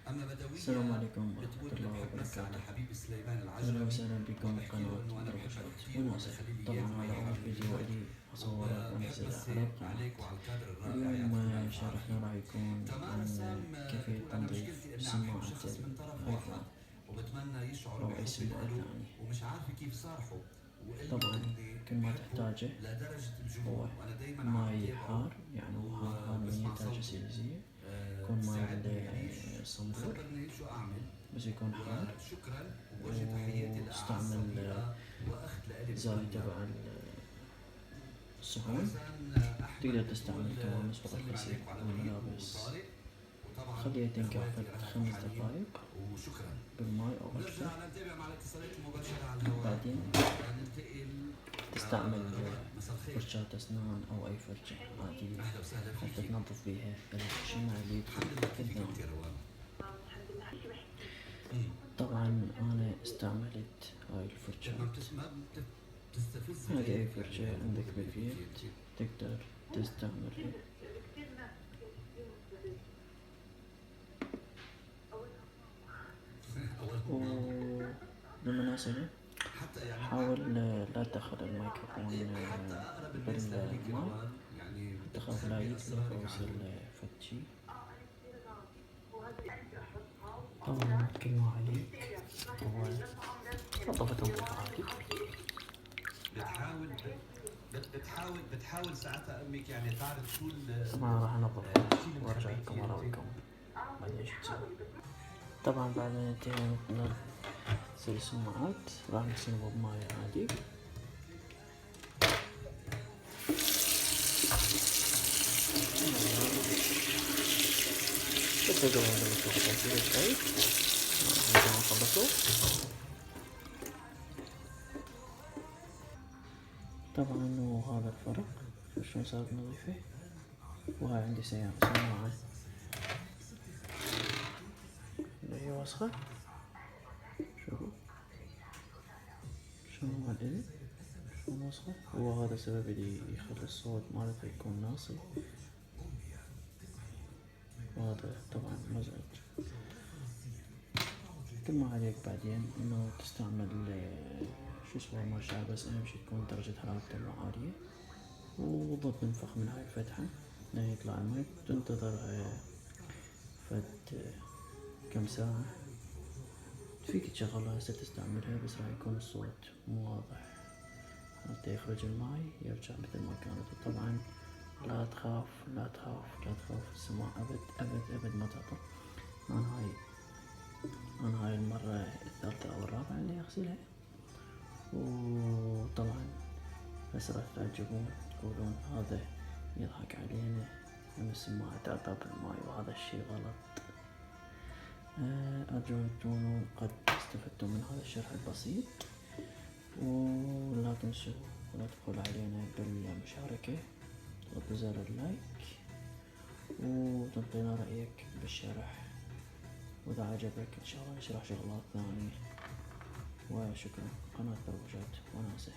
السلام عليكم ورحمة الله وبركاته. أهلا وسهلا بكم قناة دروشات ونصح. طبعا هذا أول فيديو لي أصوره وأنزله على القناة. اليوم شرحنا راح يكون عن كيفية تنظيف سماعة الآيفون أو أي سماعة ثانية. طبعا كل ما تحتاجه هو ماي حار، يعني حار 100°C، يكون ماي الصنبور بس يكون حار، وتستعمل زاوية تبع الصحون. تقدر تستعمل كمان مسبق الغسيل والملابس. خليها تنقع 5 دقايق بالماء أو أكثر. بعدين تستعمل فرشاة أسنان أو أي فرشة عادية حتى تنظف بيها الشمع اللي يدخل في الذهن. طبعا أنا استعملت هاي الفرشاة، هذه أي فرشة عندك بالبيت تقدر تستعملها. وبالمناسبة حاول لا تدخل الميكروفون بالماء تخاف لا يتلف أو يصير فتشي. طبعا كل ما عليك هو نظافة تنظيف عادي. بتحاول ساعتها امك يعني تعرف شو طبعا راح انظفها وارجع لكم وراويكم بعدين شو تسوي. طبعا بعد ما انتهينا من غسيل السماعات راح نغسلها بماي عادي. بس قبل ما نخلص شوي بعد ما نخلصه. طبعا وهذا الفرق شلون صارت نظيفة. وهاي عندي سماعة اللي هي وسخة، شوفوا شلون مال إلي شلون وسخة. وهذا السبب اللي يخلي الصوت مالته يكون ناصي، وهذا طبعا مزعج. كل ما عليك بعدين انه تستعمل شو اسمه المرشح، بس اهم شي تكون درجة حرارته عالية، وظل تنفخ من هاي الفتحة لين يطلع الماء. تنتظر فد كم ساعة. فيك تشغلها هسه تستعملها، بس راح يكون الصوت مو واضح حتى يخرج الماي يرجع مثل ما كانت. طبعا لا تخاف لا تخاف لا تخاف السماعة أبد أبد أبد ما تعطل. أنا هاي المرة الثالثة أو الرابعة اللي أغسلها. وطبعا هسه راح تعجبون تقولون هذا يضحك علينا ان السماعة تعطل بالماي، وهذا الشي غلط. أرجو أن تكونوا قد استفدتم من هذا الشرح البسيط، ولا تنسوا ولا تبخلوا علينا بالمشاركة وبزر اللايك، وتنطينا رأيك بالشرح، وإذا عجبك إن شاء الله نشرح شغلات ثانية. وشكرا. قناة دروشات وناسة.